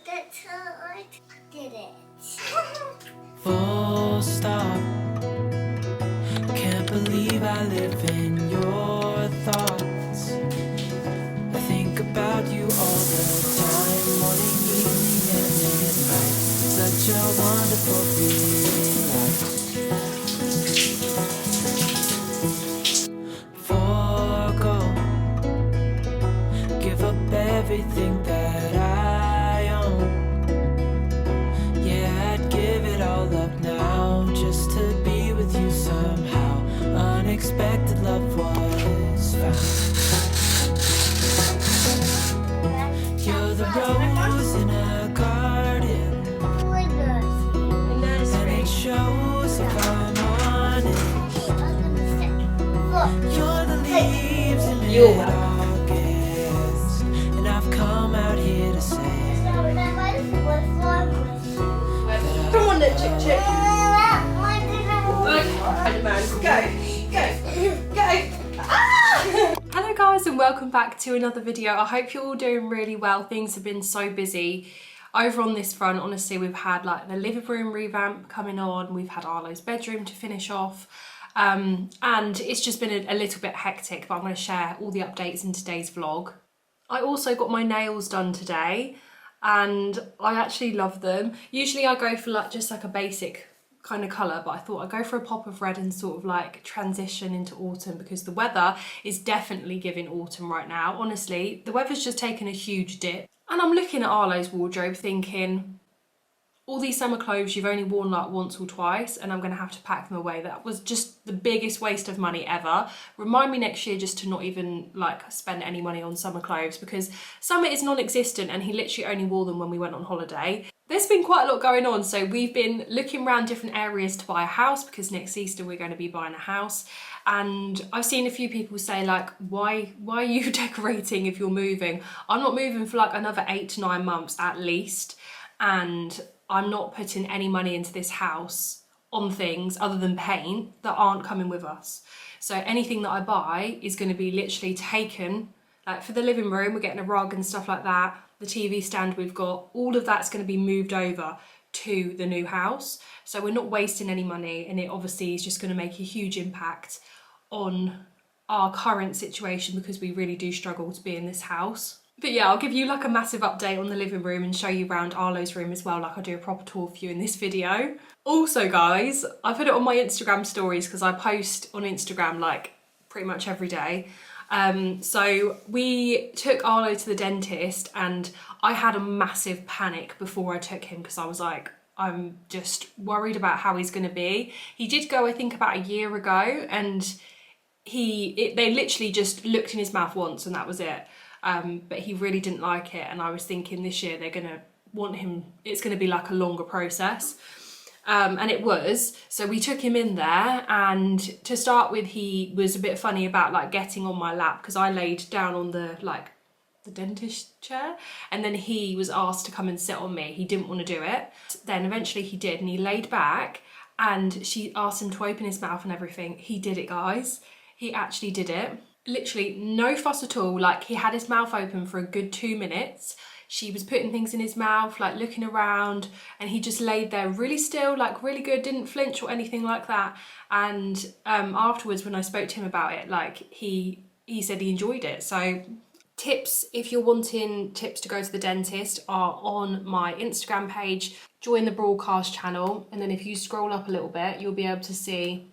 That's how I did it. Full stop. Can't believe I live in your thoughts. I think about you all the time, morning, evening, and midnight. Such a wonderful feeling. Forgo, give up everything that I own. Yeah, I'd give it all up now just to be with you somehow. Unexpected love was found. You're the rose in a garden, and it shows if I'm on it. You're the leaves in mid-August, and I've come out here to say Come on then, Chick Chick. Go. Hello guys and welcome back to another video. I hope you're all doing really well. Things have been so busy over on this front. Honestly, we've had like the living room revamp coming on, we've had Arlo's bedroom to finish off, and it's just been a little bit hectic, but I'm going to share all the updates in today's vlog. I also got my nails done today and I actually love them. Usually I go for like just like a basic kind of colour, but I thought I'd go for a pop of red and sort of like transition into autumn because the weather is definitely giving autumn right now. Honestly, the weather's just taken a huge dip. And I'm looking at Arlo's wardrobe thinking, all these summer clothes you've only worn like once or twice and I'm going to have to pack them away. That was just the biggest waste of money ever. Remind me next year just to not even like spend any money on summer clothes because summer is non-existent and he literally only wore them when we went on holiday. There's been quite a lot going on, so we've been looking around different areas to buy a house because next Easter we're going to be buying a house, and I've seen a few people say like, why are you decorating if you're moving? I'm not moving for like another 8 to 9 months at least, and I'm not putting any money into this house on things other than paint that aren't coming with us. So anything that I buy is going to be literally taken, like for the living room we're getting a rug and stuff like that. The TV stand we've got, all of that's going to be moved over to the new house. So we're not wasting any money, and it obviously is just going to make a huge impact on our current situation because we really do struggle to be in this house. But yeah, I'll give you like a massive update on the living room and show you around Arlo's room as well, like I'll do a proper tour for you in this video. Also guys, I put it on my Instagram stories because I post on Instagram like pretty much every day. So we took Arlo to the dentist and I had a massive panic before I took him because I was like, I'm just worried about how he's going to be. He did go, I think, about a year ago, and they literally just looked in his mouth once and that was it. But he really didn't like it, and I was thinking this year they're going to want him, it's going to be like a longer process. And it was. So we took him in there, and to start with he was a bit funny about like getting on my lap because I laid down on the dentist chair, and then he was asked to come and sit on me. He didn't want to do it. Then eventually he did, and he laid back and she asked him to open his mouth and everything. He did it, guys. He actually did it. Literally no fuss at all. Like, he had his mouth open for a good 2 minutes. She was putting things in his mouth, like looking around, and he just laid there really still, like really good, didn't flinch or anything like that. And afterwards when I spoke to him about it, like he said he enjoyed it. So tips, if you're wanting tips to go to the dentist, are on my Instagram page. Join the broadcast channel, and then if you scroll up a little bit you'll be able to see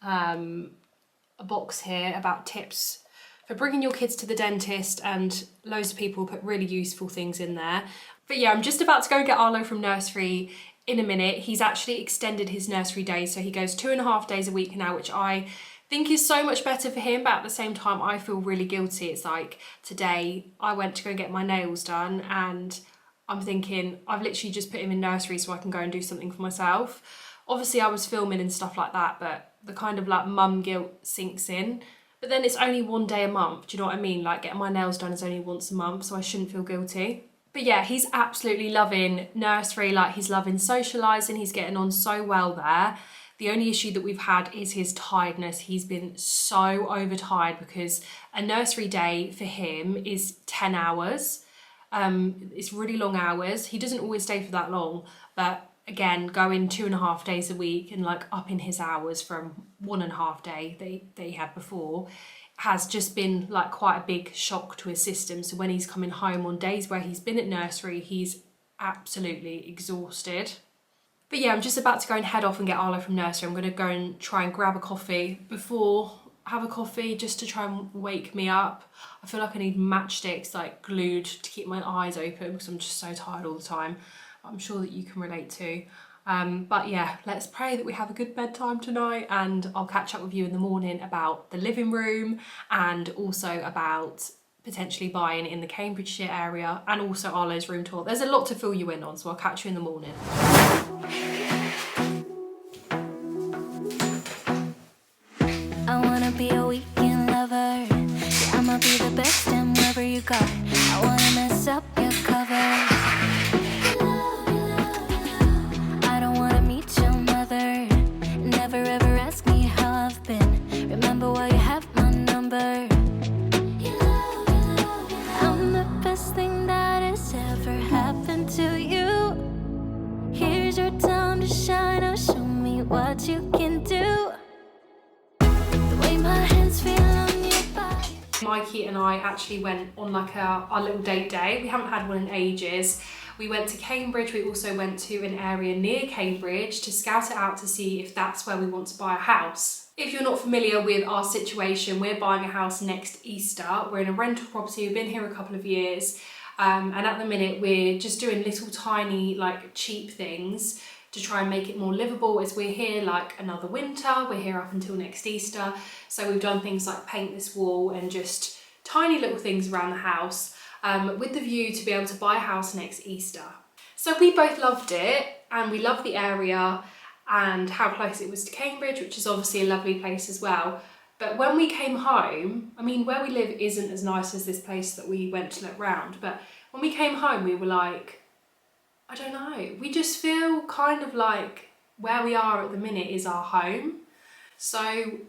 a box here about tips for bringing your kids to the dentist, and loads of people put really useful things in there. But yeah, I'm just about to go and get Arlo from nursery in a minute. He's actually extended his nursery days, so he goes 2.5 days a week now, which I think is so much better for him, but at the same time I feel really guilty. It's like today I went to go and get my nails done and I'm thinking I've literally just put him in nursery so I can go and do something for myself. Obviously I was filming and stuff like that, but the kind of like mum guilt sinks in. But then it's only 1 day a month, do you know what I mean? Like, getting my nails done is only once a month, so I shouldn't feel guilty. But yeah, he's absolutely loving nursery, like he's loving socialising, he's getting on so well there. The only issue that we've had is his tiredness. He's been so overtired because a nursery day for him is 10 hours. It's really long hours. He doesn't always stay for that long, but again, going 2.5 days a week and like upping his hours from 1.5 day that he had before has just been like quite a big shock to his system. So when he's coming home on days where he's been at nursery, he's absolutely exhausted. But yeah, I'm just about to go and head off and get Arlo from nursery. I'm going to go and try and grab a coffee have a coffee just to try and wake me up. I feel like I need matchsticks like glued to keep my eyes open because I'm just so tired all the time. I'm sure that you can relate to. But yeah, let's pray that we have a good bedtime tonight, and I'll catch up with you in the morning about the living room and also about potentially buying in the Cambridgeshire area and also Arlo's room tour. There's a lot to fill you in on, so I'll catch you in the morning. I wanna be a weekend lover. Yeah, I'ma be the best and wherever you go. I wanna mess up your covers. I don't wanna meet your mother. Never ever ask me how I've been. Remember why you have my number. I'm the best thing that has ever happened to you. Here's your time to shine. Now show me what you can do. My hands feel on your body. Mikey and I actually went on like our little date day. We haven't had one in ages. We went to Cambridge. We also went to an area near Cambridge to scout it out to see if that's where we want to buy a house. If you're not familiar with our situation, we're buying a house next Easter. We're in a rental property. We've been here a couple of years. And at the minute we're just doing little tiny like cheap things to try and make it more livable, as we're here like another winter. We're here up until next Easter. So we've done things like paint this wall and just tiny little things around the house with the view to be able to buy a house next Easter. So we both loved it, and we loved the area and how close it was to Cambridge, which is obviously a lovely place as well. But when we came home, I mean, where we live isn't as nice as this place that we went to look round, but when we came home we were like, I don't know, we just feel kind of like where we are at the minute is our home. So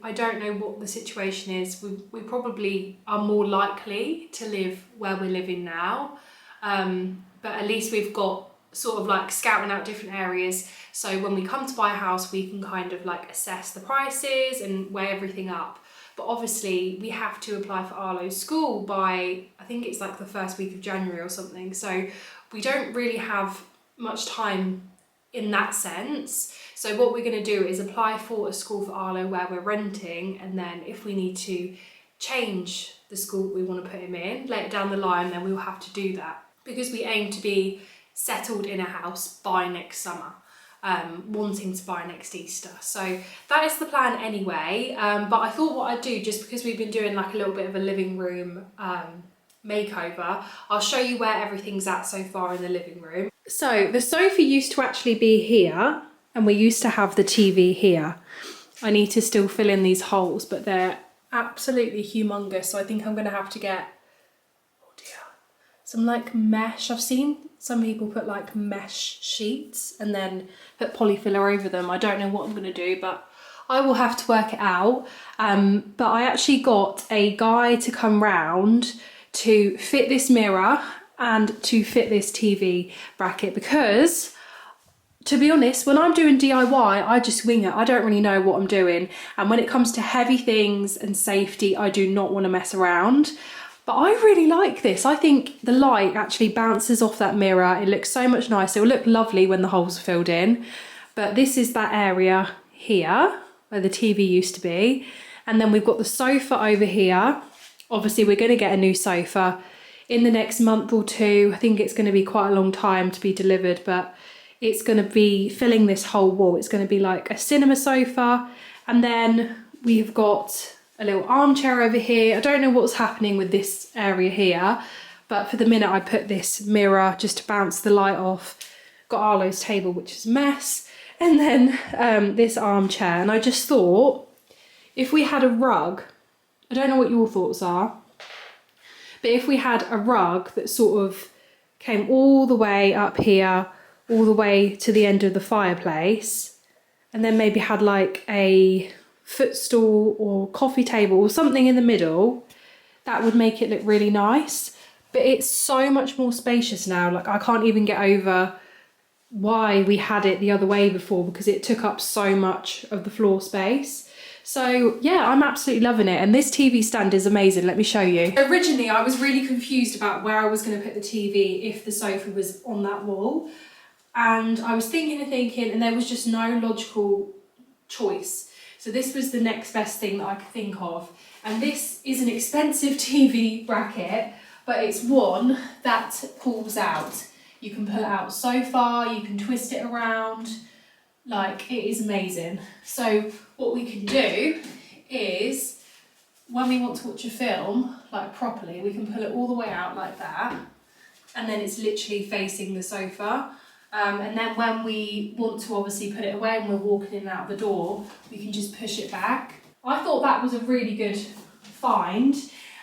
I don't know what the situation is. We probably are more likely to live where we're living now, but at least we've got sort of like scouting out different areas, so when we come to buy a house we can kind of like assess the prices and weigh everything up. But obviously we have to apply for Arlo's school by, I think it's like the first week of January or something, so we don't really have much time in that sense. So what we're going to do is apply for a school for Arlo where we're renting, and then if we need to change the school that we want to put him in later down the line, then we'll have to do that, because we aim to be settled in a house by next summer, wanting to buy next Easter. So that is the plan anyway, but I thought what I'd do, just because we've been doing like a little bit of a living room makeover, I'll show you where everything's at so far in the living room. So the sofa used to actually be here, and we used to have the TV here. I need to still fill in these holes, but they're absolutely humongous, so I think I'm going to have to get, oh dear, some like mesh. I've seen some people put like mesh sheets and then put polyfiller over them. I don't know what I'm going to do, but I will have to work it out. But I actually got a guy to come round to fit this mirror and to fit this TV bracket, because to be honest, when I'm doing DIY, I just wing it. I don't really know what I'm doing. And when it comes to heavy things and safety, I do not want to mess around. But I really like this. I think the light actually bounces off that mirror. It looks so much nicer. It will look lovely when the holes are filled in. But this is that area here where the TV used to be. And then we've got the sofa over here. Obviously, we're going to get a new sofa in the next month or two. I think it's going to be quite a long time to be delivered, but it's going to be filling this whole wall. It's going to be like a cinema sofa. And then we've got a little armchair over here. I don't know what's happening with this area here, but for the minute I put this mirror just to bounce the light off. Got Arlo's table, which is a mess. And then this armchair. And I just thought, if we had a rug, I don't know what your thoughts are, but if we had a rug that sort of came all the way up here, all the way to the end of the fireplace, and then maybe had like a footstool or coffee table or something in the middle, that would make it look really nice. but it's so much more spacious now. Like, I can't even get over why we had it the other way before, because it took up so much of the floor space. So yeah, I'm absolutely loving it. And this TV stand is amazing. Let me show you. Originally, I was really confused about where I was going to put the TV if the sofa was on that wall. And I was thinking and there was just no logical choice. So this was the next best thing that I could think of. And this is an expensive TV bracket, but it's one that pulls out. You can pull it out so far, you can twist it around. Like, it is amazing. So what we can do is, when we want to watch a film, like properly, we can pull it all the way out like that. And then it's literally facing the sofa. And then when we want to obviously put it away and we're walking in and out the door, we can just push it back. I thought that was a really good find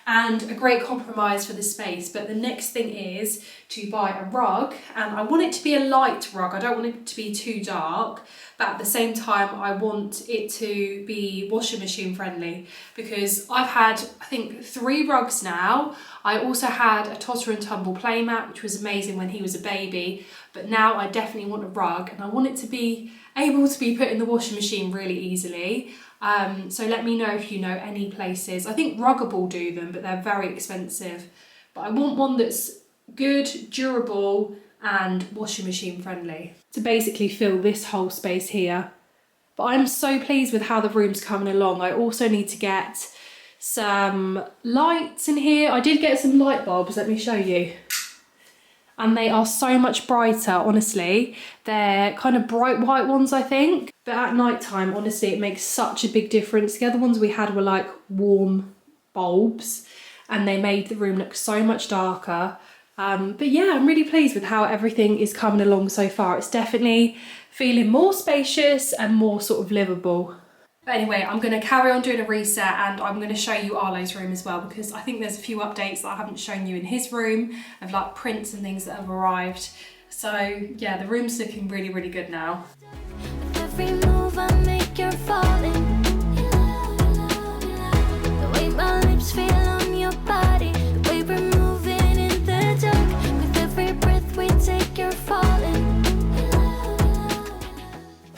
and a great compromise for the space. But the next thing is to buy a rug, and I want it to be a light rug. I don't want it to be too dark, but at the same time I want it to be washing machine friendly, because I've had, I think, 3 rugs now. I also had a totter and tumble playmat, which was amazing when he was a baby, but now I definitely want a rug, and I want it to be able to be put in the washing machine really easily. So let me know if you know any places. I think Ruggable do them, but they're very expensive. But I want one that's good, durable, and washing machine friendly to basically fill this whole space here. But I'm so pleased with how the room's coming along. I also need to get some lights in here. I did get some light bulbs, let me show you. And they are so much brighter, honestly. They're kind of bright white ones, I think. But at night time, honestly, it makes such a big difference. The other ones we had were like warm bulbs, and they made the room look so much darker. But yeah, I'm really pleased with how everything is coming along so far. It's definitely feeling more spacious and more sort of livable. But anyway, I'm going to carry on doing a reset, and I'm going to show you Arlo's room as well, because I think there's a few updates that I haven't shown you in his room of like prints and things that have arrived. So yeah, the room's looking really, really good now. Every move I make, you're falling. The way my lips feel on your body, the way we're moving in the dark. With every breath we take, you're falling.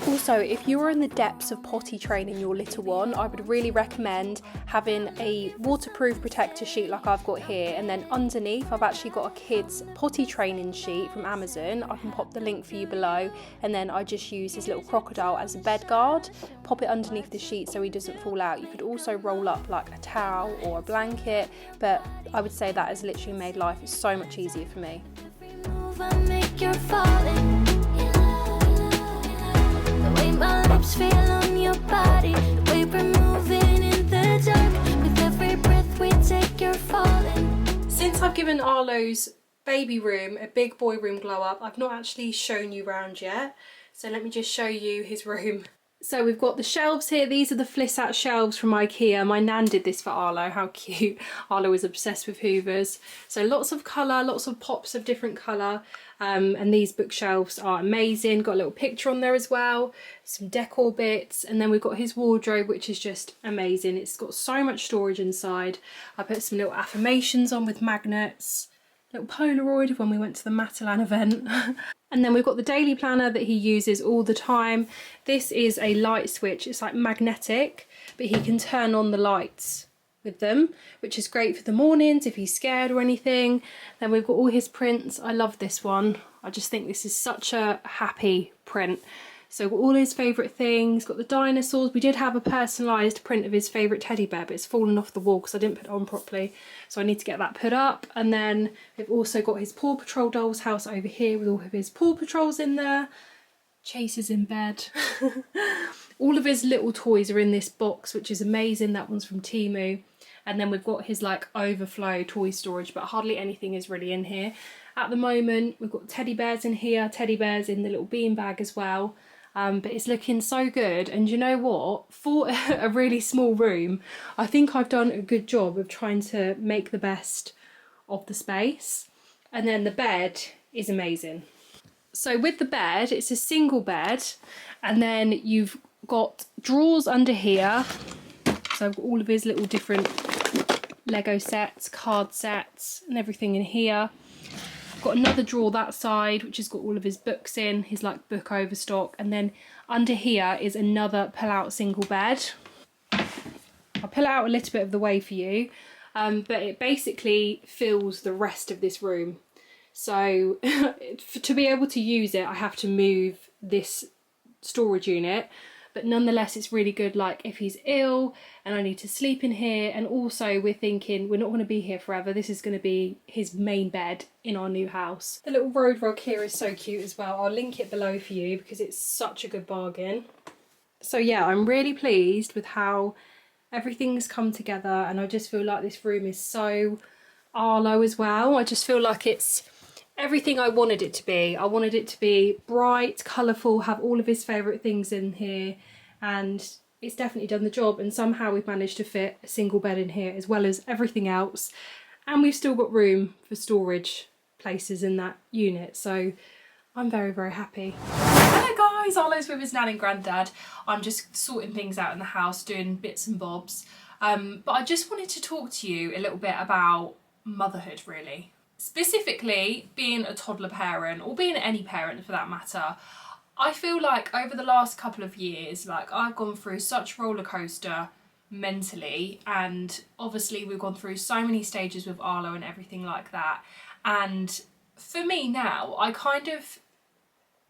Also, if you are in the depths of potty training your little one, I would really recommend having a waterproof protector sheet like I've got here, and then underneath I've actually got a kids potty training sheet from Amazon. I can pop the link for you below, and then I just use his little crocodile as a bed guard, pop it underneath the sheet so he doesn't fall out. You could also roll up like a towel or a blanket, but I would say that has literally made life so much easier for me. Every move I make, you're falling. The way my lips feel on your body, the way we're moving in the dark. With every breath we take, you're falling. Since I've given Arlo's baby room a big boy room glow up, I've not actually shown you around yet. So let me just show you his room. So we've got the shelves here. These are the Flissat shelves from IKEA. My nan did this for Arlo. How cute. Arlo is obsessed with hoovers. So lots of colour, lots of pops of different colour. And these bookshelves are amazing. Got a little picture on there as well. Some decor bits. And then we've got his wardrobe, which is just amazing. It's got so much storage inside. I put some little affirmations on with magnets. Little Polaroid of when we went to the Matalan event. And then we've got the daily planner that he uses all the time. This is a light switch. It's like magnetic, but he can turn on the lights with them, which is great for the mornings if he's scared or anything. Then we've got all his prints. I love this one. I just think this is such a happy print. So got all his favourite things, got the dinosaurs. We did have a personalised print of his favourite teddy bear, but it's fallen off the wall because I didn't put it on properly. So I need to get that put up. And then we've also got his Paw Patrol doll's house over here with all of his Paw Patrols in there. Chase is in bed. All of his little toys are in this box, which is amazing. That one's from Temu. And then we've got his like overflow toy storage, but hardly anything is really in here. At the moment, we've got teddy bears in here, teddy bears in the little bean bag as well. But it's looking so good, and you know what, for a really small room, I think I've done a good job of trying to make the best of the space. And then the bed is amazing. So with the bed, it's a single bed, and then you've got drawers under here, so I've got all of his little different Lego sets, card sets and everything in here. Got another drawer that side which has got all of his books in, his like book overstock, and then under here is another pull-out single bed. I'll pull it out a little bit of the way for you, but it basically fills the rest of this room. So to be able to use it I have to move this storage unit, but nonetheless it's really good like if he's ill and I need to sleep in here, and also we're thinking we're not going to be here forever, this is going to be his main bed in our new house. The little road rug here is so cute as well. I'll link it below for you because it's such a good bargain. So yeah, I'm really pleased with how everything's come together, and I just feel like this room is so Arlo as well. I just feel like it's everything I wanted it to be. I wanted it to be bright, colourful, have all of his favourite things in here, and it's definitely done the job, and somehow we've managed to fit a single bed in here as well as everything else, and we've still got room for storage places in that unit, so I'm very, very happy. Hello guys, Arlo's with his nan and granddad. I'm just sorting things out in the house, doing bits and bobs, but I just wanted to talk to you a little bit about motherhood really. Specifically being a toddler parent, or being any parent for that matter. I feel like over the last couple of years, like I've gone through such roller coaster mentally, and obviously we've gone through so many stages with Arlo and everything like that, and for me now I kind of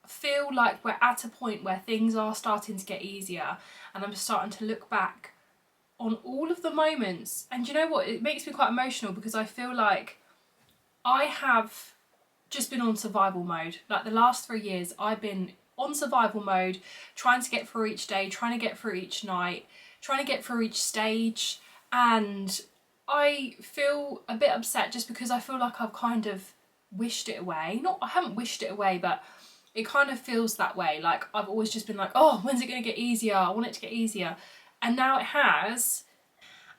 feel like we're at a point where things are starting to get easier, and I'm starting to look back on all of the moments, and you know what, it makes me quite emotional because I feel like I have just been on survival mode. Like the last 3 years I've been on survival mode, trying to get through each day, trying to get through each night, trying to get through each stage, and I feel a bit upset just because I feel like I've kind of wished it away. Not, I haven't wished it away, but it kind of feels that way. Like I've always just been like, oh, when's it going to get easier? I want it to get easier. And now it has.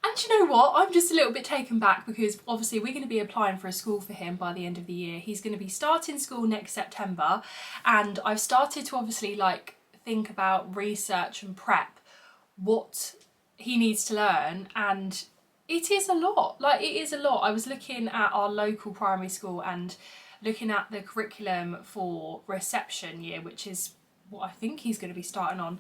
And you know what, I'm just a little bit taken back because obviously we're going to be applying for a school for him by the end of the year. He's going to be starting school next September, and I've started to obviously like think about research and prep what he needs to learn, and it is a lot. Like it is a lot. I was looking at our local primary school and looking at the curriculum for reception year, which is what I think he's going to be starting on.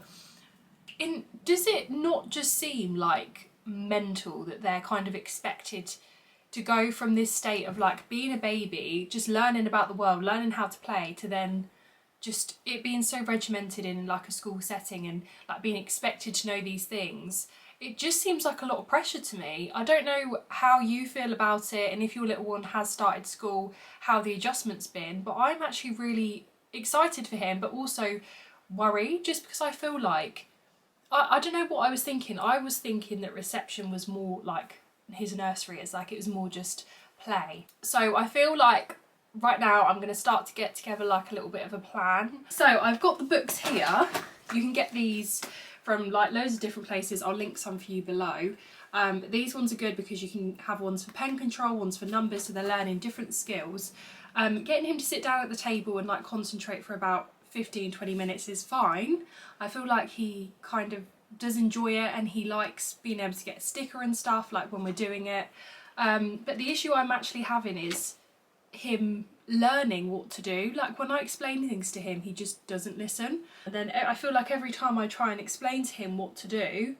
Does it not just seem like mental that they're kind of expected to go from this state of like being a baby, just learning about the world, learning how to play, to then just it being so regimented in like a school setting and like being expected to know these things? It just seems like a lot of pressure to me. I don't know how you feel about it, and if your little one has started school, how the adjustment's been, but I'm actually really excited for him, but also worried just because I feel like I don't know what I was thinking. I was thinking that reception was more like his nursery is, like it was more just play. So I feel like right now I'm going to start to get together like a little bit of a plan. So I've got the books here. You can get these from like loads of different places. I'll link some for you below. These ones are good because you can have ones for pen control, ones for numbers, so they're learning different skills. Getting him to sit down at the table and like concentrate for about 15-20 minutes is fine. I feel like he kind of does enjoy it, and he likes being able to get a sticker and stuff like when we're doing it, but the issue I'm actually having is him learning what to do. Like when I explain things to him, he just doesn't listen, and then I feel like every time I try and explain to him what to do,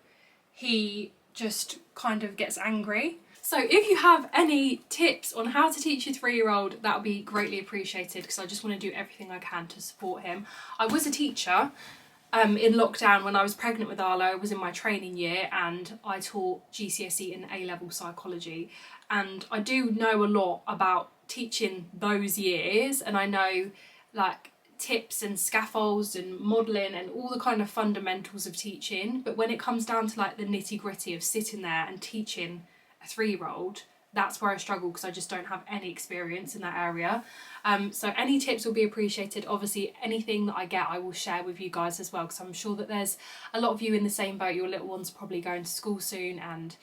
he just kind of gets angry. So if you have any tips on how to teach your 3-year-old, that would be greatly appreciated, because I just want to do everything I can to support him. I was a teacher in lockdown when I was pregnant with Arlo. I was in my training year and I taught GCSE and A-level psychology, and I do know a lot about teaching those years, and I know like tips and scaffolds and modelling and all the kind of fundamentals of teaching, but when it comes down to like the nitty-gritty of sitting there and teaching a 3-year-old, that's where I struggle because I just don't have any experience in that area. So any tips will be appreciated. Obviously anything that I get I will share with you guys as well, because I'm sure that there's a lot of you in the same boat. Your little one's probably going to school soon, and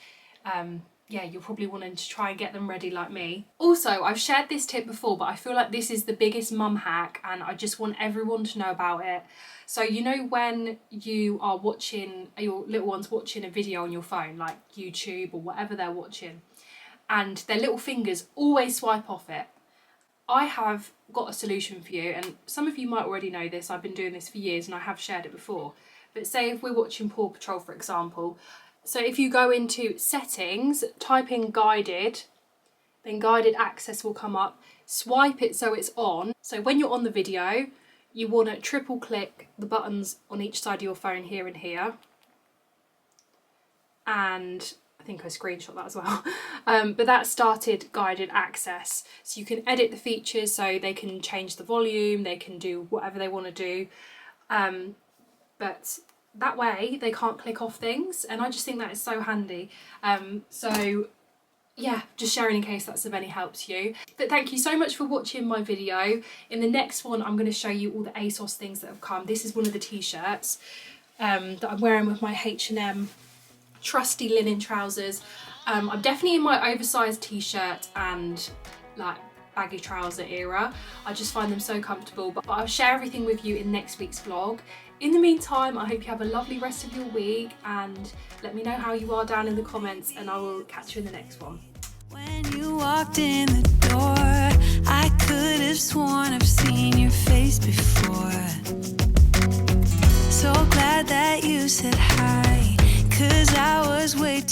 yeah, you're probably wanting to try and get them ready like me. Also, I've shared this tip before, but I feel like this is the biggest mum hack and I just want everyone to know about it. So you know when you are watching, your little one's watching a video on your phone, like YouTube or whatever they're watching, and their little fingers always swipe off it. I have got a solution for you, and some of you might already know this. I've been doing this for years and I have shared it before. But say if we're watching Paw Patrol, for example, so if you go into settings, type in guided, then guided access will come up, swipe it so it's on. So when you're on the video, you want to triple click the buttons on each side of your phone, here and here. And I think I screenshot that as well. But that started guided access. So you can edit the features, so they can change the volume, they can do whatever they want to do. But that way they can't click off things, and I just think that is so handy. So yeah, just sharing in case that's of any help to you. But thank you so much for watching my video. In the next one, I'm going to show you all the ASOS things that have come. This is one of the t-shirts that I'm wearing with my H&M trusty linen trousers. I'm definitely in my oversized t-shirt and like baggy trouser era. I just find them so comfortable, but I'll share everything with you in next week's vlog. In the meantime, I hope you have a lovely rest of your week, and let me know how you are down in the comments, and I will catch you in the next one. When you walked in the door, I could have sworn I've seen your face before. So glad that you said hi, 'cause I was way too